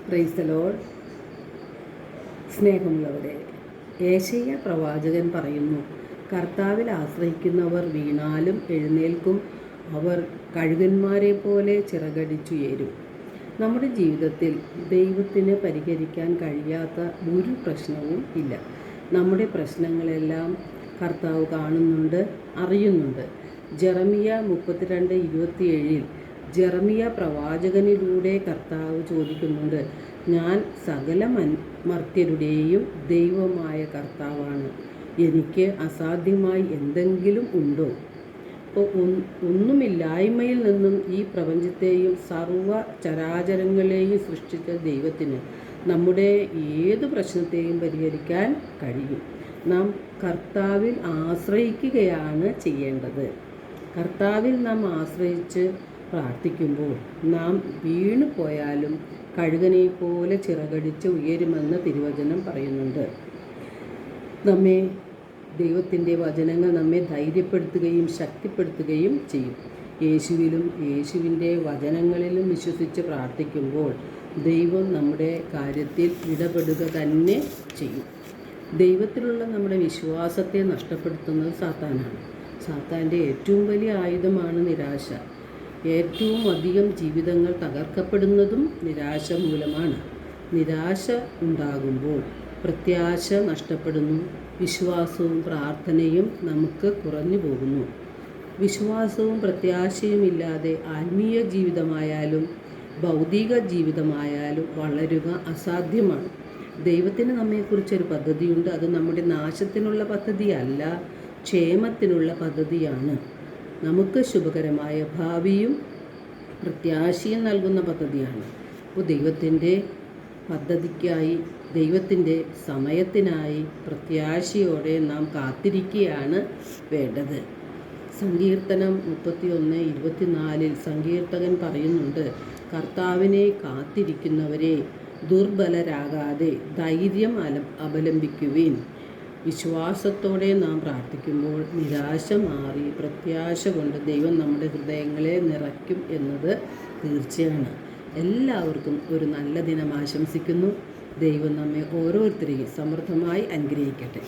Praise the Lord. സ്നേഹമുള്ളവരെ, യേശയ്യാ പ്രവാചകൻ പറയുന്നു, കർത്താവിൽ ആശ്രയിക്കുന്നവർ വീണാലും എഴുന്നേൽക്കും, അവർ കഴുകന്മാരെ പോലെ ചിറകടിച്ചുയരും. നമ്മുടെ ജീവിതത്തിൽ ദൈവത്തിന് പരിഹരിക്കാൻ കഴിയാത്ത ഒരു പ്രശ്നവും ഇല്ല. നമ്മുടെ പ്രശ്നങ്ങളെല്ലാം കർത്താവ് കാണുന്നുണ്ട്, അറിയുന്നുണ്ട്. ജെറമിയ 32:27 ജെറമിയ പ്രവാചകനിലൂടെ കർത്താവ് ചോദിക്കുന്നുണ്ട്, ഞാൻ സകല മർത്യരുടെയും ദൈവമായ കർത്താവാണ്, എനിക്ക് അസാധ്യമായി എന്തെങ്കിലും ഉണ്ടോ? അപ്പോൾ ഒന്നുമില്ലായ്മയിൽ നിന്നും ഈ പ്രപഞ്ചത്തെയും സർവ്വ ചരാചരങ്ങളെയും സൃഷ്ടിച്ച ദൈവത്തിന് നമ്മുടെ ഏത് പ്രശ്നത്തെയും പരിഹരിക്കാൻ കഴിയും. നാം കർത്താവിൽ ആശ്രയിക്കുകയാണ് ചെയ്യേണ്ടത്. കർത്താവിൽ നാം ആശ്രയിച്ച് പ്രാർത്ഥിക്കുമ്പോൾ നാം വീണു പോയാലും കഴുകനെ പോലെ ചിറകടിച്ച് ഉയരുമെന്ന് തിരുവചനം പറയുന്നുണ്ട്. ദൈവത്തിൻ്റെ വചനങ്ങൾ നമ്മെ ധൈര്യപ്പെടുത്തുകയും ശക്തിപ്പെടുത്തുകയും ചെയ്യും. യേശുവിലും യേശുവിൻ്റെ വചനങ്ങളിലും വിശ്വസിച്ച് പ്രാർത്ഥിക്കുമ്പോൾ ദൈവം നമ്മുടെ കാര്യത്തിൽ ഇടപെടുക തന്നെ ചെയ്യും. ദൈവത്തിലുള്ള നമ്മുടെ വിശ്വാസത്തെ നഷ്ടപ്പെടുത്തുന്നത് സാത്താനാണ്. സാത്താൻ്റെ ഏറ്റവും വലിയ ആയുധമാണ് നിരാശ. ഏറ്റവും അധികം ജീവിതങ്ങൾ തകർക്കപ്പെടുന്നതും നിരാശ മൂലമാണ്. നിരാശ ഉണ്ടാകുമ്പോൾ പ്രത്യാശ നഷ്ടപ്പെടുന്നു, വിശ്വാസവും പ്രാർത്ഥനയും നമുക്ക് കുറഞ്ഞു പോകുന്നു. വിശ്വാസവും പ്രത്യാശയും ഇല്ലാതെ ആത്മീയ ജീവിതമായാലും ഭൗതിക ജീവിതമായാലും വളരുക അസാധ്യമാണ്. ദൈവത്തിന് നമ്മെക്കുറിച്ചൊരു പദ്ധതിയുണ്ട്. അത് നമ്മുടെ നാശത്തിനുള്ള പദ്ധതിയല്ല, ക്ഷേമത്തിനുള്ള പദ്ധതിയാണ്. നമുക്ക് ശുഭകരമായ ഭാവിയും പ്രത്യാശയും നൽകുന്ന പദ്ധതിയാണ്. അപ്പോൾ ദൈവത്തിൻ്റെ പദ്ധതിക്കായി, ദൈവത്തിൻ്റെ സമയത്തിനായി പ്രത്യാശയോടെ നാം കാത്തിരിക്കുകയാണ് വേണ്ടത്. സങ്കീർത്തനം 31:24 സങ്കീർത്തകൻ പറയുന്നുണ്ട്, കർത്താവിനെ കാത്തിരിക്കുന്നവരെ ദുർബലരാകാതെ ധൈര്യം അവലംബിക്കുവിൻ. വിശ്വാസത്തോടെ നാം പ്രാർത്ഥിക്കുമ്പോൾ നിരാശ മാറി പ്രത്യാശ കൊണ്ട് ദൈവം നമ്മുടെ ഹൃദയങ്ങളെ നിറയ്ക്കും എന്നത് തീർച്ചയാണ്. എല്ലാവർക്കും ഒരു നല്ല ദിനം ആശംസിക്കുന്നു. ദൈവം നമ്മെ ഓരോരുത്തരെയും സമൃദ്ധമായി അനുഗ്രഹിക്കട്ടെ.